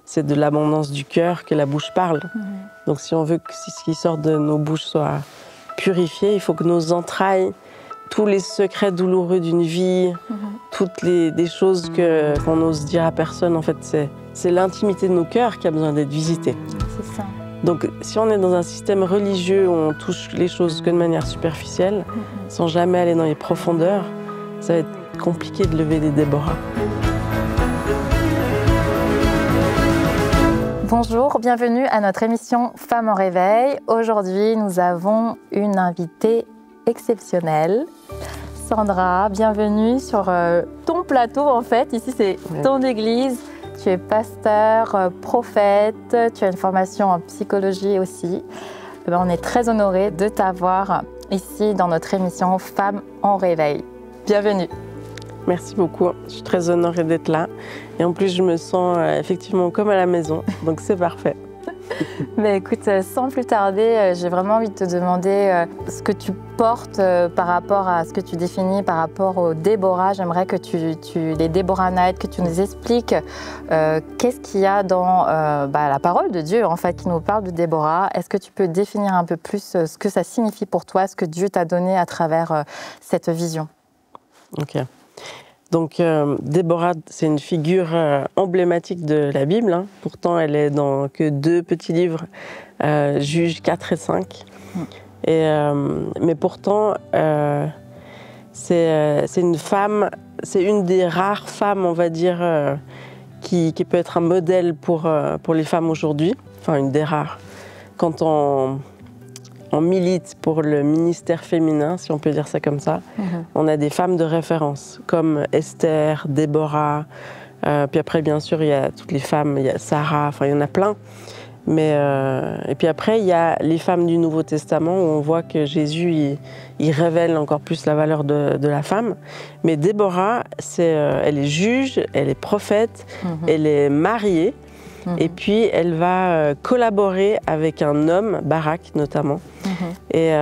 c'est de l'abondance du cœur que la bouche parle. Donc si on veut que ce qui sort de nos bouches soit purifié, il faut que nos entrailles, tous les secrets douloureux d'une vie, toutes des choses qu'on n'ose dire à personne, en fait, c'est l'intimité de nos cœurs qui a besoin d'être visitée. C'est ça. Donc si on est dans un système religieux où on touche les choses que de manière superficielle, sans jamais aller dans les profondeurs, ça va être compliqué de lever des Déborah. Bonjour, bienvenue à notre émission Femmes en réveil. Aujourd'hui, nous avons une invitée exceptionnelle. Sandra, bienvenue sur ton plateau en fait. Ici, c'est ton église. Tu es pasteur, prophète, tu as une formation en psychologie aussi. On est très honorés de t'avoir ici dans notre émission Femmes en réveil. Bienvenue. Merci beaucoup, je suis très honorée d'être là. Et en plus, je me sens effectivement comme à la maison, donc c'est parfait. Mais écoute, sans plus tarder, j'ai vraiment envie de te demander ce que tu portes par rapport à ce que tu définis par rapport aux Déborah. J'aimerais que les Déborah Night, que tu nous expliques qu'est-ce qu'il y a dans la parole de Dieu en fait qui nous parle de Déborah. Est-ce que tu peux définir un peu plus ce que ça signifie pour toi, ce que Dieu t'a donné à travers cette vision? Ok. Donc Déborah, c'est une figure emblématique de la Bible. Hein. Pourtant, elle est dans que 2 petits livres, Juges 4 et 5. Mais pourtant, c'est une femme, c'est une des rares femmes, on va dire, qui peut être un modèle pour les femmes aujourd'hui. Enfin, une des rares. Quand on milite pour le ministère féminin, si on peut dire ça comme ça. On a des femmes de référence, comme Esther, Déborah, puis après, bien sûr, il y a toutes les femmes, il y a Sarah, enfin, il y en a plein. Et puis après, il y a les femmes du Nouveau Testament, où on voit que Jésus, il révèle encore plus la valeur de la femme. Mais Déborah, elle est juge, elle est prophète, elle est mariée, et puis elle va collaborer avec un homme, Barak notamment. Et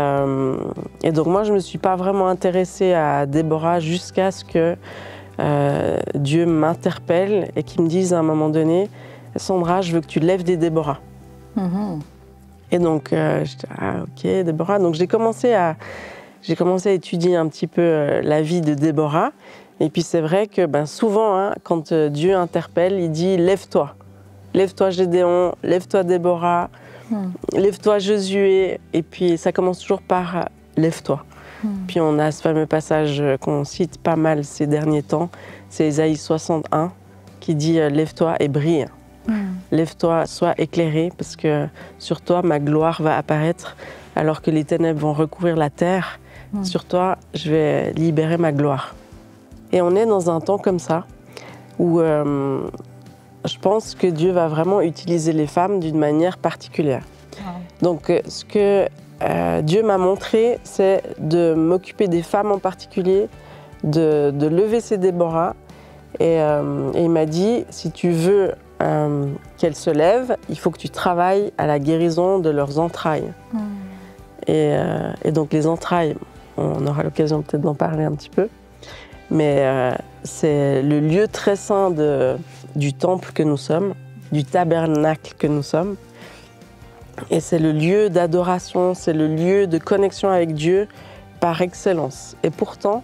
donc moi, je ne me suis pas vraiment intéressée à Déborah jusqu'à ce que Dieu m'interpelle et qu'il me dise à un moment donné, Sandra, je veux que tu lèves des Déborah. Et donc, j'étais, ok, Déborah. Donc j'ai commencé à étudier un petit peu la vie de Déborah. Et puis c'est vrai que souvent, hein, quand Dieu interpelle, il dit, lève-toi. Lève-toi Gédéon, lève-toi Déborah, lève-toi Josué. Et puis ça commence toujours par lève-toi. Puis on a ce fameux passage qu'on cite pas mal ces derniers temps, c'est Ésaïe 61 qui dit lève-toi et brille. Lève-toi, sois éclairé parce que sur toi ma gloire va apparaître alors que les ténèbres vont recouvrir la terre. Sur toi je vais libérer ma gloire. Et on est dans un temps comme ça où je pense que Dieu va vraiment utiliser les femmes d'une manière particulière. Donc, ce que Dieu m'a montré, c'est de m'occuper des femmes en particulier, de lever ces Déborah. Et il m'a dit, si tu veux qu'elles se lèvent, il faut que tu travailles à la guérison de leurs entrailles. Et donc, les entrailles, on aura l'occasion peut-être d'en parler un petit peu. Mais c'est le lieu très saint du temple que nous sommes, du tabernacle que nous sommes. Et c'est le lieu d'adoration, c'est le lieu de connexion avec Dieu par excellence. Et pourtant,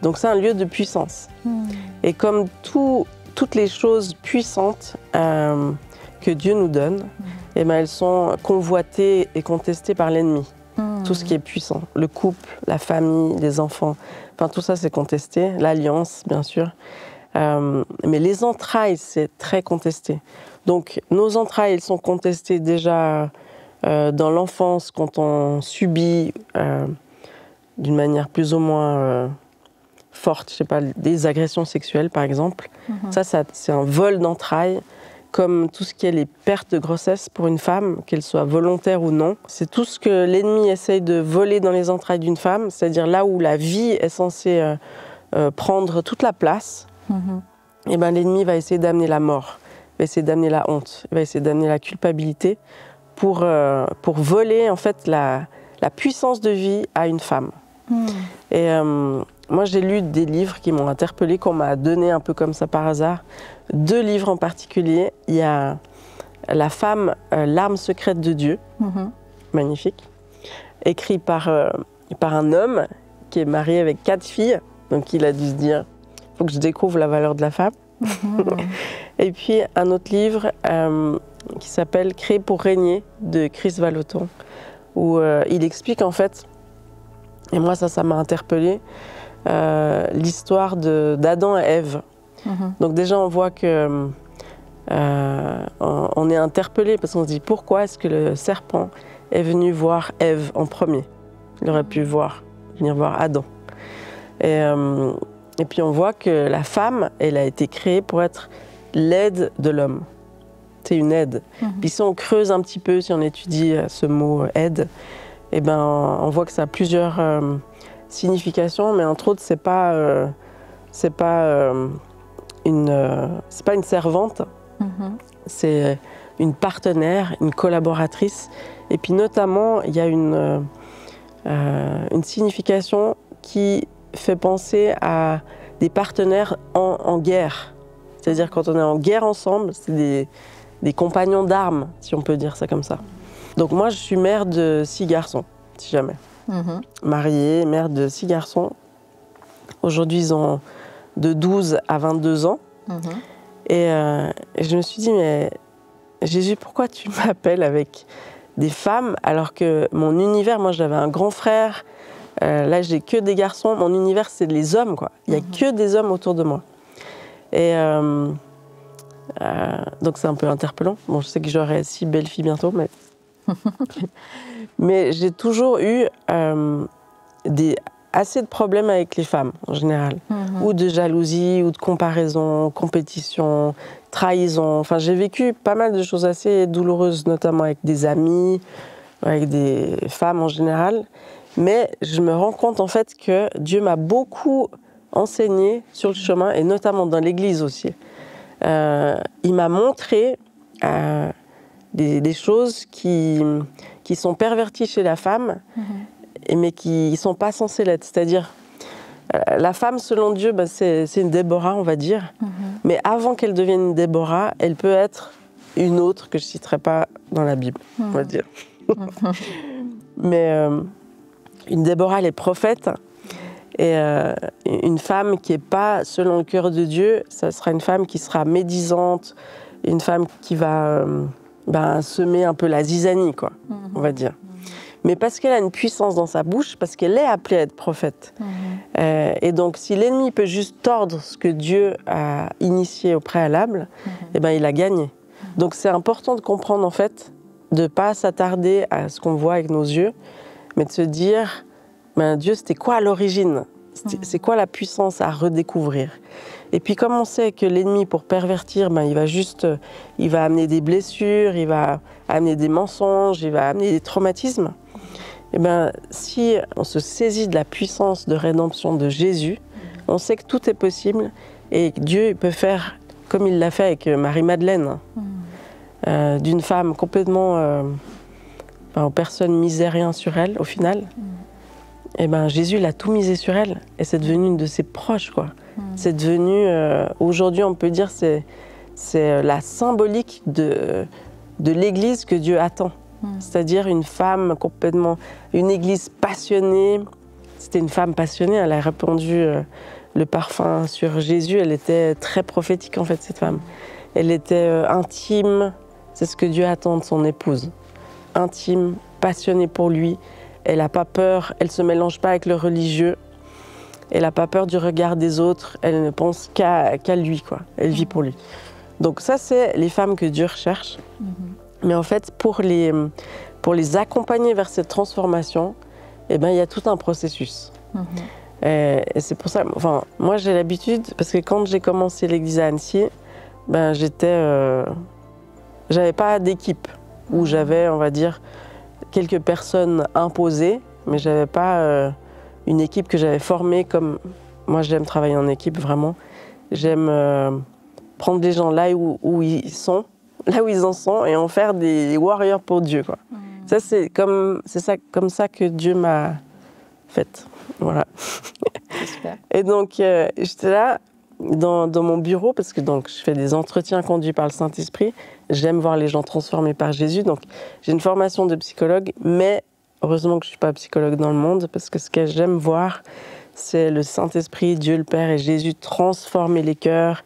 donc c'est un lieu de puissance. Et comme toutes les choses puissantes que Dieu nous donne, elles sont convoitées et contestées par l'ennemi. Tout ce qui est puissant, le couple, la famille, les enfants, enfin tout ça c'est contesté, l'alliance bien sûr. Mais les entrailles, c'est très contesté. Donc nos entrailles, elles sont contestées déjà dans l'enfance, quand on subit d'une manière plus ou moins forte, je sais pas, des agressions sexuelles par exemple. Ça c'est un vol d'entrailles, comme tout ce qui est les pertes de grossesse pour une femme, qu'elle soit volontaire ou non. C'est tout ce que l'ennemi essaye de voler dans les entrailles d'une femme, c'est-à-dire là où la vie est censée prendre toute la place. Et l'ennemi va essayer d'amener la mort, va essayer d'amener la honte, va essayer d'amener la culpabilité pour voler en fait la puissance de vie à une femme. Et moi j'ai lu des livres qui m'ont interpellée, qu'on m'a donné un peu comme ça par hasard. 2 livres en particulier. Il y a La femme, l'arme secrète de Dieu, magnifique, écrit par un homme qui est marié avec 4 filles, donc il a dû se dire, il faut que je découvre la valeur de la femme. Et puis un autre livre qui s'appelle Créé pour régner de Chris Vallotton, où il explique en fait, et moi ça m'a interpellée, l'histoire d'Adam et Ève. Donc déjà on voit que on est interpellé parce qu'on se dit pourquoi est-ce que le serpent est venu voir Ève en premier. Il aurait pu venir voir Adam. Et puis on voit que la femme, elle a été créée pour être l'aide de l'homme. C'est une aide. Puis si on creuse un petit peu, si on étudie ce mot aide, eh ben, on voit que ça a plusieurs significations, mais entre autres, c'est pas une servante, c'est une partenaire, une collaboratrice. Et puis notamment, il y a une signification qui fait penser à des partenaires en guerre. C'est-à-dire quand on est en guerre ensemble, c'est des compagnons d'armes, si on peut dire ça comme ça. Donc moi, je suis mère de 6 garçons, si jamais. Mariée, mère de 6 garçons. Aujourd'hui, ils ont de 12 à 22 ans. Et je me suis dit, mais Jésus, pourquoi tu m'appelles avec des femmes alors que mon univers, moi j'avais un grand frère, là j'ai que des garçons, mon univers c'est les hommes, quoi. Il n'y a que des hommes autour de moi. Et donc c'est un peu interpellant. Bon, je sais que j'aurai 6 belles filles bientôt, mais j'ai toujours eu assez de problèmes avec les femmes en général, ou de jalousie, ou de comparaison, compétition, trahison. Enfin, j'ai vécu pas mal de choses assez douloureuses, notamment avec des amis, avec des femmes en général. Mais je me rends compte en fait que Dieu m'a beaucoup enseigné sur le chemin, et notamment dans l'Église aussi. Il m'a montré des choses qui sont perverties chez la femme, mais qui ne sont pas censées l'être. C'est-à-dire, la femme, selon Dieu, c'est une Déborah, on va dire. Mais avant qu'elle devienne une Déborah, elle peut être une autre que je ne citerai pas dans la Bible, on va dire. Mais une Déborah, elle est prophète. Et une femme qui n'est pas selon le cœur de Dieu, ça sera une femme qui sera médisante, une femme qui va semer un peu la zizanie, quoi, on va dire. Mais parce qu'elle a une puissance dans sa bouche, parce qu'elle est appelée à être prophète. Et donc, si l'ennemi peut juste tordre ce que Dieu a initié au préalable, eh ben, il a gagné. Donc, c'est important de comprendre, en fait, de ne pas s'attarder à ce qu'on voit avec nos yeux, mais de se dire, Dieu, c'était quoi à l'origine? C'est quoi la puissance à redécouvrir? Et puis, comme on sait que l'ennemi, pour pervertir, il va amener des blessures, il va amener des mensonges, il va amener des traumatismes. Et si on se saisit de la puissance de rédemption de Jésus, on sait que tout est possible et que Dieu peut faire comme il l'a fait avec Marie-Madeleine, d'une femme complètement aux personnes misait rien sur elle au final. Et Jésus l'a tout misé sur elle et c'est devenu une de ses proches, quoi. C'est devenu, aujourd'hui on peut dire, c'est la symbolique de l'Église que Dieu attend. C'est-à-dire une femme complètement, une Église passionnée. C'était une femme passionnée, elle a répandu le parfum sur Jésus. Elle était très prophétique en fait, cette femme. Elle était intime, c'est ce que Dieu attend de son épouse. Intime, passionnée pour lui. Elle n'a pas peur, elle ne se mélange pas avec le religieux. Elle n'a pas peur du regard des autres, elle ne pense qu'à lui, quoi. Elle vit pour lui. Donc ça, c'est les femmes que Dieu recherche. Mais en fait, pour les accompagner vers cette transformation, il y a tout un processus. Et c'est pour ça, moi j'ai l'habitude, parce que quand j'ai commencé l'église à Annecy, j'avais pas d'équipe, où j'avais, on va dire, quelques personnes imposées, mais j'avais pas une équipe que j'avais formée comme... Moi j'aime travailler en équipe, vraiment. J'aime prendre les gens là où ils sont, là où ils en sont, et en faire des warriors pour Dieu, quoi. Ça, c'est comme ça que Dieu m'a faite. Voilà. Super. Et donc, j'étais là, dans mon bureau, parce que donc, je fais des entretiens conduits par le Saint-Esprit. J'aime voir les gens transformés par Jésus. Donc, j'ai une formation de psychologue, mais heureusement que je ne suis pas psychologue dans le monde, parce que ce que j'aime voir, c'est le Saint-Esprit, Dieu le Père et Jésus transformer les cœurs,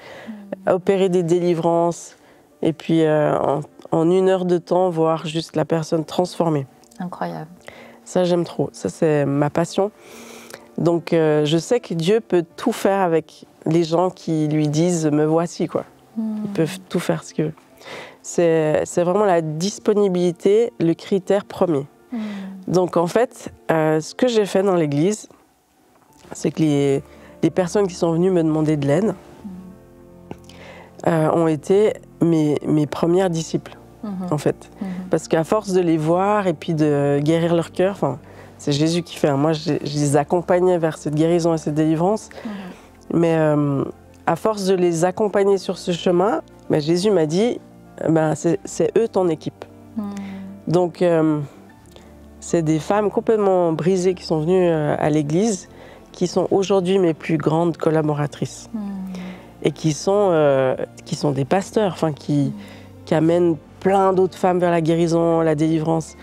opérer des délivrances, et puis en 1 heure de temps, voir juste la personne transformée. Incroyable. Ça, j'aime trop. Ça, c'est ma passion. Donc, je sais que Dieu peut tout faire avec les gens qui lui disent « me voici ». Ils peuvent tout faire ce qu'ils veulent. C'est vraiment la disponibilité, le critère premier. Donc, en fait, ce que j'ai fait dans l'Église, c'est que les personnes qui sont venues me demander de l'aide ont été mes premières disciples, en fait. Parce qu'à force de les voir et puis de guérir leur cœur, c'est Jésus qui fait. Moi, je les accompagnais vers cette guérison et cette délivrance. Mais à force de les accompagner sur ce chemin, Jésus m'a dit, c'est eux ton équipe. Donc, c'est des femmes complètement brisées qui sont venues à l'Église, qui sont aujourd'hui mes plus grandes collaboratrices. Et qui sont des pasteurs, qui amènent plein d'autres femmes vers la guérison, la délivrance.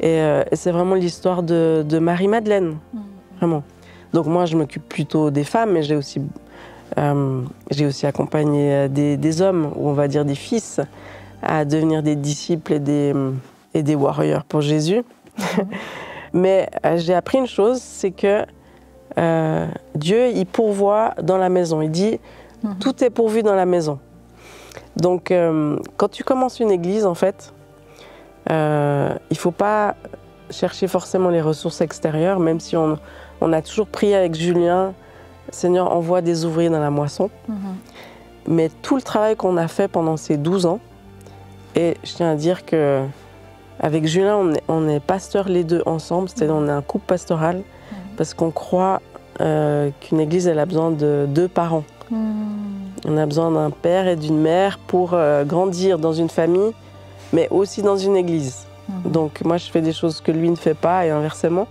Et c'est vraiment l'histoire de Marie-Madeleine, vraiment. Donc moi, je m'occupe plutôt des femmes, mais j'ai aussi accompagné des hommes, ou on va dire des fils, à devenir des disciples et des warriors pour Jésus. Mais j'ai appris une chose, c'est que Dieu, il pourvoit dans la maison. Il dit, tout est pourvu dans la maison. Donc, quand tu commences une église, en fait, il ne faut pas chercher forcément les ressources extérieures, même si on a toujours prié avec Julien, Seigneur, envoie des ouvriers dans la moisson. Mais tout le travail qu'on a fait pendant ces 12 ans, et je tiens à dire qu'avec Julien, on est pasteurs les deux ensemble, c'est-à-dire on est un couple pastoral, parce qu'on croit qu'une église, elle a besoin de 2 parents. On a besoin d'un père et d'une mère pour grandir dans une famille, mais aussi dans une église. Donc moi, je fais des choses que lui ne fait pas et inversement.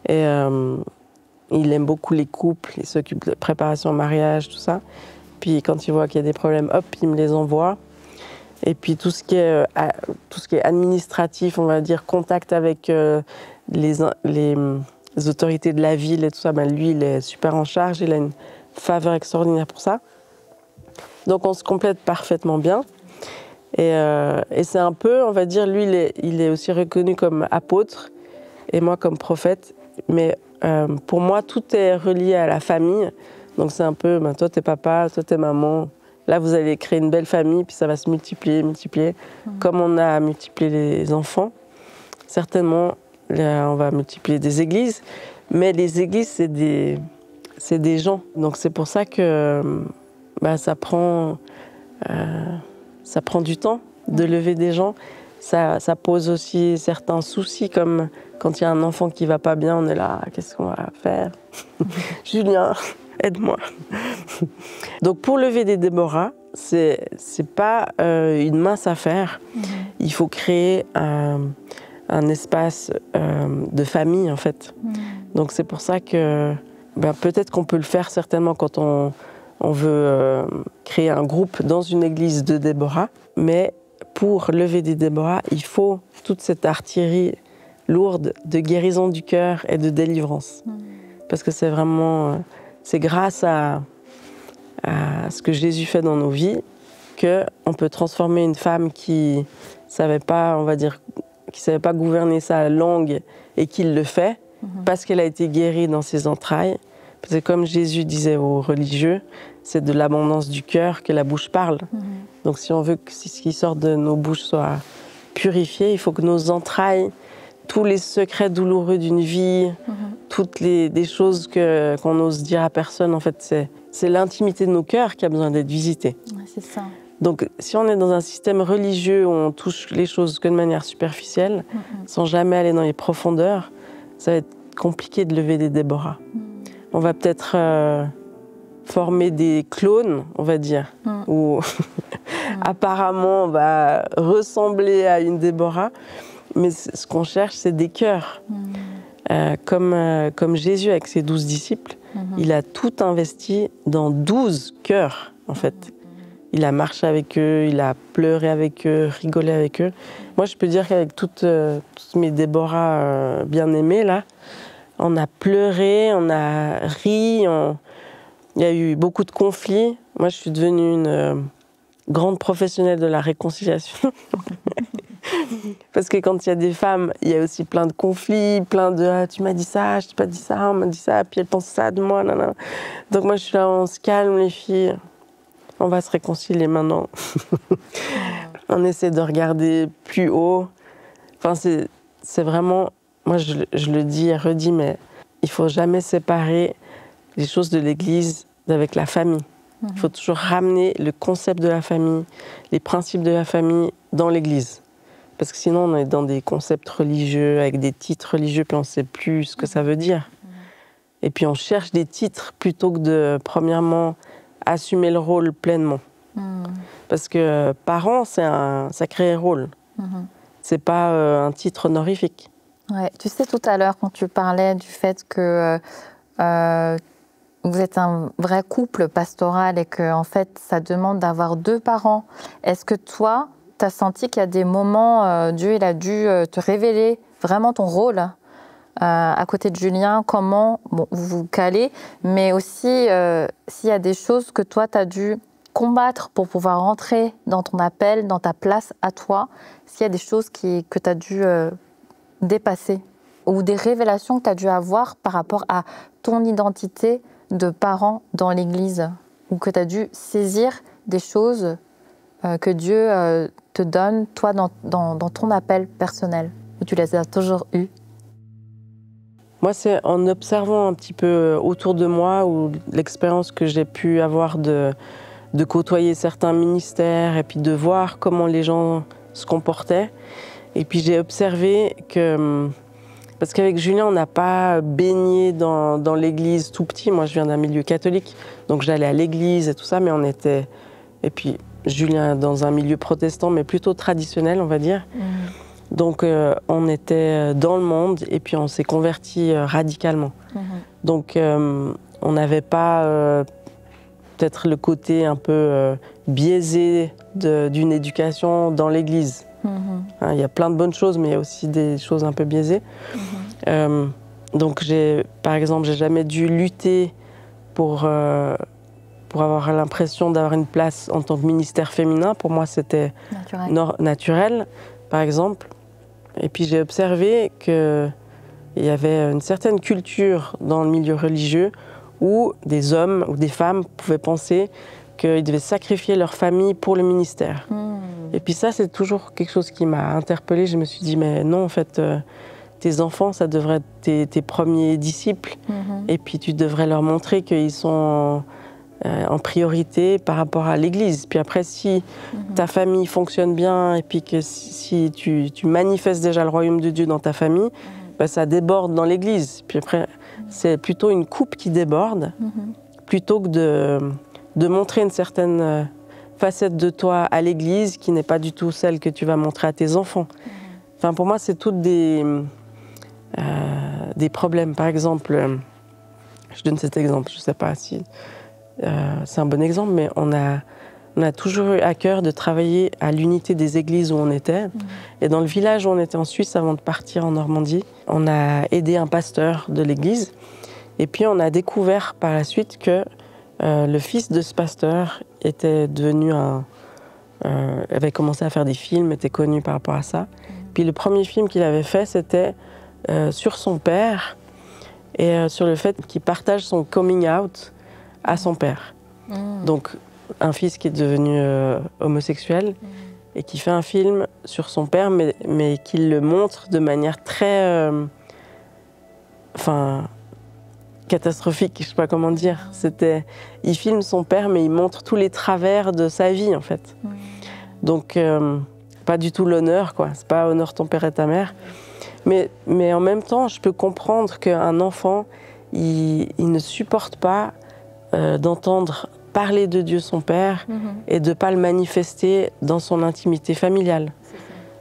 Et il aime beaucoup les couples, il s'occupe de préparation au mariage, tout ça. Puis quand il voit qu'il y a des problèmes, hop, il me les envoie. Et puis tout ce qui est administratif, on va dire, contact avec les autorités de la ville et tout ça, lui, il est super en charge, il a une faveur extraordinaire pour ça. Donc on se complète parfaitement bien. Et c'est un peu, on va dire, lui, il est aussi reconnu comme apôtre et moi comme prophète. Mais pour moi, tout est relié à la famille. Donc c'est un peu, toi t'es papa, toi t'es maman. Là, vous allez créer une belle famille, puis ça va se multiplier. Comme on a multiplié les enfants, certainement, là, on va multiplier des églises. Mais les églises, c'est des gens. Donc c'est pour ça que ça prend du temps de lever des gens. Ça pose aussi certains soucis, comme quand il y a un enfant qui ne va pas bien, on est là, qu'est-ce qu'on va faire? Julien, aide-moi. Donc pour lever des Déborah, c'est pas une mince affaire. Il faut créer un espace de famille, en fait. Donc c'est pour ça que peut-être qu'on peut le faire certainement quand on veut créer un groupe dans une église de Déborah, mais pour lever des Déborah, il faut toute cette artillerie lourde de guérison du cœur et de délivrance. Parce que c'est vraiment, c'est grâce à ce que Jésus fait dans nos vies qu'on peut transformer une femme qui savait pas, on va dire, qui savait pas gouverner sa langue et qui le fait parce qu'elle a été guérie dans ses entrailles. Parce que comme Jésus disait aux religieux, c'est de l'abondance du cœur que la bouche parle. Donc si on veut que ce qui sort de nos bouches soit purifié, il faut que nos entrailles, tous les secrets douloureux d'une vie, toutes des choses qu'on n'ose dire à personne, en fait, c'est l'intimité de nos cœurs qui a besoin d'être visitée. Ouais, c'est ça. Donc si on est dans un système religieux où on touche les choses que de manière superficielle, sans jamais aller dans les profondeurs, ça va être compliqué de lever des Déborah. On va peut-être former des clones, on va dire, où apparemment on va ressembler à une Déborah, mais ce qu'on cherche, c'est des cœurs. Comme Jésus avec ses 12 disciples, Il a tout investi dans 12 cœurs, en fait. Il a marché avec eux, il a pleuré avec eux, rigolé avec eux. Moi, je peux dire qu'avec toutes mes Déborah bien-aimées, là, on a pleuré, on a ri, il y a eu beaucoup de conflits. Moi, je suis devenue une grande professionnelle de la réconciliation. Parce que quand il y a des femmes, il y a aussi plein de conflits, plein de ah, tu m'as dit ça, je t'ai pas dit ça, on m'a dit ça, puis elle pense ça de moi. Nanana. Donc moi, je suis là, on se calme, les filles. On va se réconcilier maintenant. On essaie de regarder plus haut. Enfin, c'est vraiment... Moi, je le dis et redis, mais il ne faut jamais séparer les choses de l'Église d'avec la famille. Il faut toujours ramener le concept de la famille, les principes de la famille dans l'Église. Parce que sinon, on est dans des concepts religieux, avec des titres religieux, puis on ne sait plus ce que ça veut dire. Et puis on cherche des titres plutôt que de, premièrement, assumer le rôle pleinement. Parce que parent, c'est un sacré rôle. C'est pas un titre honorifique. Ouais. Tu sais, tout à l'heure, quand tu parlais du fait que vous êtes un vrai couple pastoral et que, en fait, ça demande d'avoir 2 parents, est-ce que toi, tu as senti qu'il y a des moments, Dieu il a dû te révéler vraiment ton rôle à côté de Julien, comment vous vous calez, mais aussi s'il y a des choses que toi, tu as dû combattre pour pouvoir rentrer dans ton appel, dans ta place à toi, s'il y a des choses que tu as dû dépasser ou des révélations que tu as dû avoir par rapport à ton identité de parent dans l'Église ou que tu as dû saisir des choses que Dieu te donne, toi, dans ton appel personnel, ou tu les as toujours eues? Moi, c'est en observant un petit peu autour de moi ou l'expérience que j'ai pu avoir de côtoyer certains ministères et puis de voir comment les gens se comportaient. Et puis j'ai observé que, parce qu'avec Julien, on n'a pas baigné dans l'église tout petit. Moi, je viens d'un milieu catholique, donc j'allais à l'église et tout ça, mais on était... Et puis Julien dans un milieu protestant, mais plutôt traditionnel, on va dire. Donc on était dans le monde et puis on s'est convertis radicalement. Donc on n'avait pas peut-être le côté un peu biaisé d'une éducation dans l'église. Hein, il y a plein de bonnes choses, mais il y a aussi des choses un peu biaisées. Donc par exemple, j'ai jamais dû lutter pour avoir l'impression d'avoir une place en tant que ministère féminin. Pour moi, c'était naturel, par exemple. Et puis j'ai observé qu'il y avait une certaine culture dans le milieu religieux où des hommes ou des femmes pouvaient penser qu'ils devaient sacrifier leur famille pour le ministère. Et puis ça, c'est toujours quelque chose qui m'a interpellée. Je me suis dit, mais non, en fait, tes enfants, ça devrait être tes premiers disciples. Et puis tu devrais leur montrer qu'ils sont en priorité par rapport à l'Église. Puis après, si ta famille fonctionne bien et puis que si tu manifestes déjà le royaume de Dieu dans ta famille, bah, ça déborde dans l'Église. Puis après, c'est plutôt une coupe qui déborde plutôt que de montrer une certaine facette de toi à l'Église qui n'est pas du tout celle que tu vas montrer à tes enfants. Enfin, pour moi, c'est toutes des problèmes. Par exemple, je donne cet exemple, je ne sais pas si c'est un bon exemple, mais on a toujours eu à cœur de travailler à l'unité des églises où on était. Et dans le village où on était en Suisse, avant de partir en Normandie, on a aidé un pasteur de l'église. Et puis on a découvert par la suite que le fils de ce pasteur était devenu avait commencé à faire des films, était connu par rapport à ça. Puis le premier film qu'il avait fait, c'était sur son père et sur le fait qu'il partage son coming out à son père. Donc un fils qui est devenu homosexuel et qui fait un film sur son père, mais qui le montre de manière très... catastrophique, je ne sais pas comment dire. Il filme son père, mais il montre tous les travers de sa vie, en fait. Donc, pas du tout l'honneur, quoi. C'est pas honore ton père et ta mère. Mais en même temps, je peux comprendre qu'un enfant, il ne supporte pas d'entendre parler de Dieu son père et de ne pas le manifester dans son intimité familiale.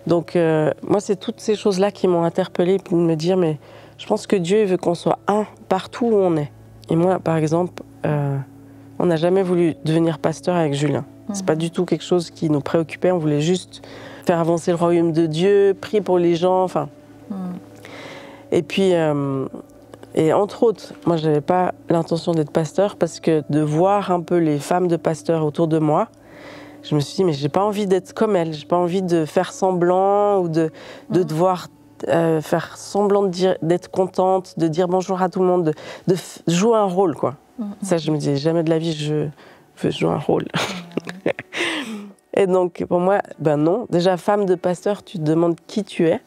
Donc, moi, c'est toutes ces choses-là qui m'ont interpellée, pour me dire, mais je pense que Dieu veut qu'on soit un partout où on est. Et moi, par exemple, on n'a jamais voulu devenir pasteur avec Julien. C'est pas du tout quelque chose qui nous préoccupait. On voulait juste faire avancer le royaume de Dieu, prier pour les gens, enfin. Et puis, et entre autres, moi, j'avais pas l'intention d'être pasteur parce que de voir un peu les femmes de pasteurs autour de moi, je me suis dit, mais j'ai pas envie d'être comme elles. J'ai pas envie de faire semblant ou de devoir faire semblant d'être contente, de dire bonjour à tout le monde, de jouer un rôle, quoi. Ça, je me disais, jamais de la vie, je veux jouer un rôle. Et donc, pour moi, ben non. Déjà, femme de pasteur, tu te demandes qui tu es.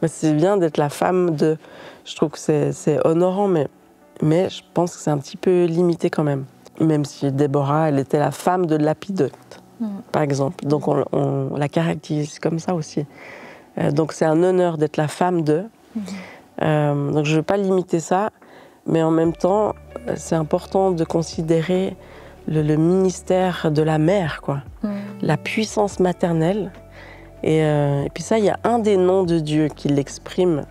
Ben, c'est bien d'être la femme de... Je trouve que c'est honorant, mais je pense que c'est un petit peu limité quand même. Même si Déborah, elle était la femme de Lapidote, par exemple. Donc, on la caractérise comme ça aussi. Donc, c'est un honneur d'être la femme de. Donc, je ne veux pas limiter ça, mais en même temps, c'est important de considérer le ministère de la mère, quoi. La puissance maternelle. Et puis ça, il y a un des noms de Dieu qui l'exprime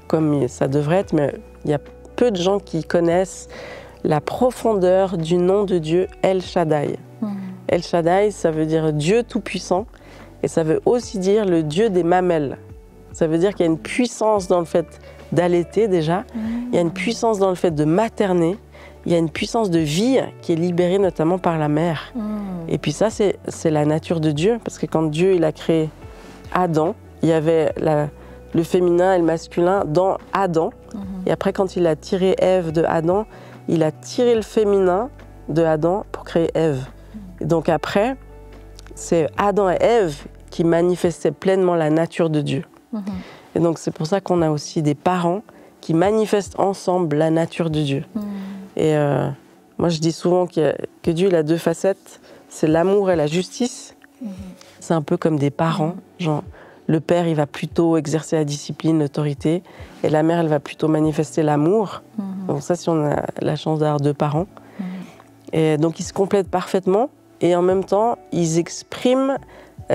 comme ça devrait être, mais il y a peu de gens qui connaissent la profondeur du nom de Dieu, El Shaddai. El Shaddai, ça veut dire Dieu tout-puissant, et ça veut aussi dire le Dieu des mamelles. Ça veut dire qu'il y a une puissance dans le fait d'allaiter déjà, il y a une puissance dans le fait de materner, il y a une puissance de vie qui est libérée notamment par la mère. Et puis ça, c'est la nature de Dieu, parce que quand Dieu il a créé Adam, il y avait le féminin et le masculin dans Adam. Et après, quand il a tiré Ève de Adam, il a tiré le féminin de Adam pour créer Ève. Et donc après, c'est Adam et Ève qui manifestaient pleinement la nature de Dieu. Et donc c'est pour ça qu'on a aussi des parents qui manifestent ensemble la nature de Dieu. Et moi, je dis souvent que Dieu il a deux facettes, c'est l'amour et la justice. C'est un peu comme des parents, genre le père, il va plutôt exercer la discipline, l'autorité, et la mère, elle va plutôt manifester l'amour. Donc ça, si on a la chance d'avoir deux parents. Et donc, ils se complètent parfaitement, et en même temps, ils expriment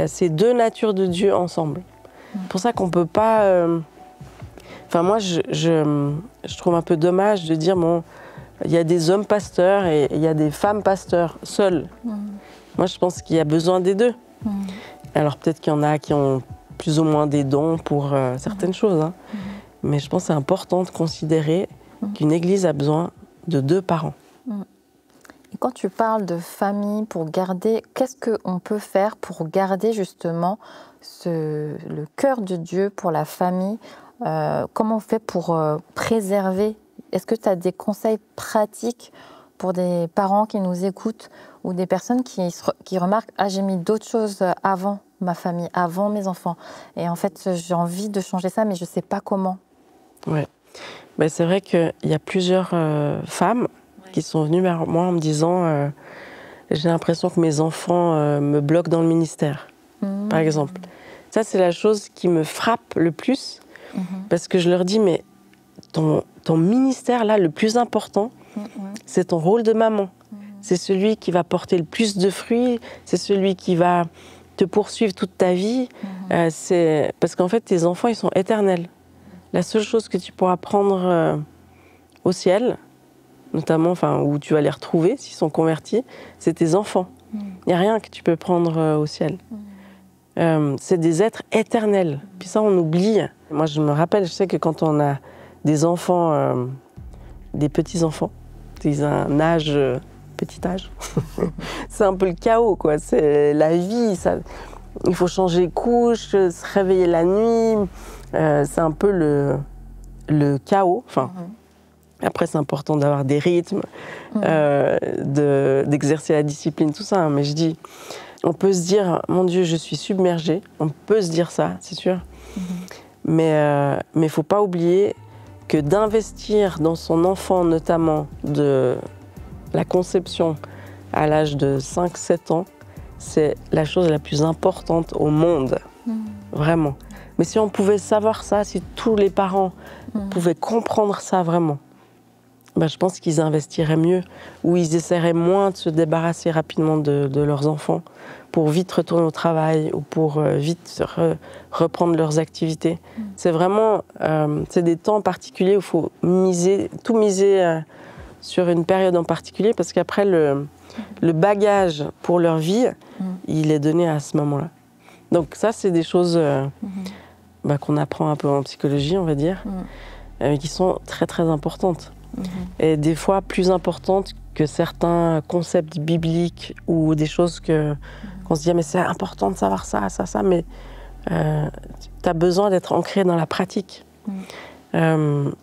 ces deux natures de Dieu ensemble. C'est pour ça qu'on ne peut pas... Enfin, moi, je trouve un peu dommage de dire, bon, il y a des hommes pasteurs et il y a des femmes pasteurs seuls. Moi, je pense qu'il y a besoin des deux. Alors, peut-être qu'il y en a qui ont plus ou moins des dons pour certaines choses. Hein. Mais je pense que c'est important de considérer qu'une église a besoin de deux parents. Et quand tu parles de famille, pour garder, qu'est-ce qu'on peut faire pour garder justement le cœur de Dieu pour la famille? Comment on fait pour préserver? Est-ce que tu as des conseils pratiques pour des parents qui nous écoutent ou des personnes qui remarquent « Ah, j'ai mis d'autres choses avant ma famille, avant mes enfants. Et en fait, j'ai envie de changer ça, mais je ne sais pas comment. » Ouais. Ben, c'est vrai qu'il y a plusieurs femmes qui sont venues vers moi en me disant j'ai l'impression que mes enfants me bloquent dans le ministère, par exemple. Ça, c'est la chose qui me frappe le plus, parce que je leur dis, mais ton ministère, là, le plus important, c'est ton rôle de maman. C'est celui qui va porter le plus de fruits, c'est celui qui va te poursuivre toute ta vie. Parce qu'en fait, tes enfants, ils sont éternels. La seule chose que tu pourras prendre au ciel, notamment où tu vas les retrouver s'ils sont convertis, c'est tes enfants. Il n'y a rien que tu peux prendre au ciel. C'est des êtres éternels. Puis ça, on oublie. Moi, je me rappelle, je sais que quand on a des enfants, des petits-enfants, ils ont un âge, petit âge, c'est un peu le chaos, quoi. C'est la vie, ça, il faut changer de couche, se réveiller la nuit, c'est un peu le chaos. Après, c'est important d'avoir des rythmes, d'exercer la discipline, tout ça. Hein. Mais je dis, on peut se dire, mon Dieu, je suis submergée. On peut se dire ça, c'est sûr. Mais il ne faut pas oublier que d'investir dans son enfant, notamment de la conception à l'âge de 5-7 ans, c'est la chose la plus importante au monde. Vraiment. Mais si on pouvait savoir ça, si tous les parents pouvaient comprendre ça vraiment, ben je pense qu'ils investiraient mieux, ou ils essaieraient moins de se débarrasser rapidement de leurs enfants pour vite retourner au travail ou pour vite reprendre leurs activités. C'est vraiment c'est des temps particuliers où il faut tout miser sur une période en particulier, parce qu'après, le bagage pour leur vie, il est donné à ce moment-là. Donc ça, c'est des choses qu'on apprend un peu en psychologie, on va dire, qui sont très, très importantes. Et des fois, plus importantes que certains concepts bibliques ou des choses qu'on se dit, mais c'est important de savoir ça, mais tu as besoin d'être ancré dans la pratique.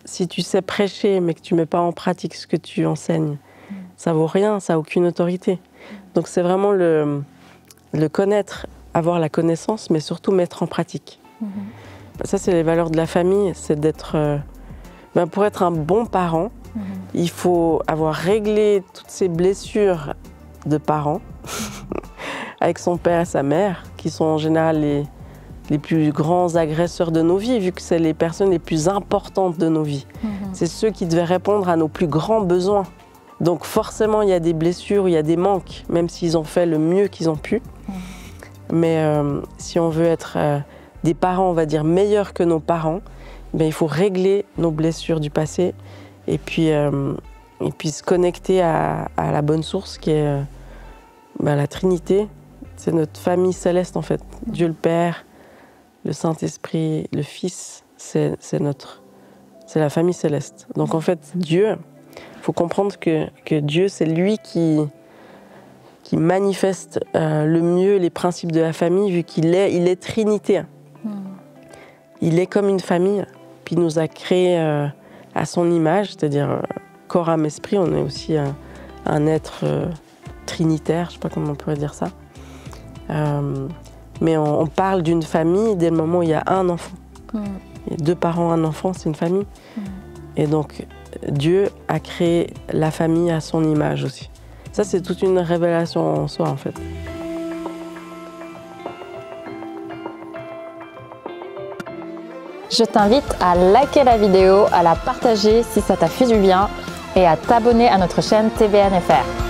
Si tu sais prêcher, mais que tu ne mets pas en pratique ce que tu enseignes, ça vaut rien, ça n'a aucune autorité. Donc c'est vraiment le connaître, avoir la connaissance, mais surtout mettre en pratique. Ça, c'est les valeurs de la famille, c'est d'être... pour être un bon parent, il faut avoir réglé toutes ces blessures de parents avec son père et sa mère, qui sont en général les plus grands agresseurs de nos vies, vu que c'est les personnes les plus importantes de nos vies. C'est ceux qui devaient répondre à nos plus grands besoins. Donc forcément, il y a des blessures, il y a des manques, même s'ils ont fait le mieux qu'ils ont pu. Mais si on veut être des parents, on va dire, meilleurs que nos parents, il faut régler nos blessures du passé et puis se connecter à la bonne source qui est la Trinité. C'est notre famille céleste en fait. Dieu le Père, le Saint-Esprit, le Fils, c'est la famille céleste. Donc en fait, Dieu, il faut comprendre que Dieu, c'est lui qui manifeste le mieux les principes de la famille, vu qu'il est Trinité. Il est comme une famille, puis il nous a créés à son image, c'est-à-dire corps, âme, esprit. On est aussi un être trinitaire, je ne sais pas comment on pourrait dire ça. Mais on parle d'une famille dès le moment où il y a un enfant. Il y a 2 parents, un enfant, c'est une famille. Et donc, Dieu a créé la famille à son image aussi. Ça, c'est toute une révélation en soi, en fait. Je t'invite à liker la vidéo, à la partager si ça t'a fait du bien et à t'abonner à notre chaîne TVNFR.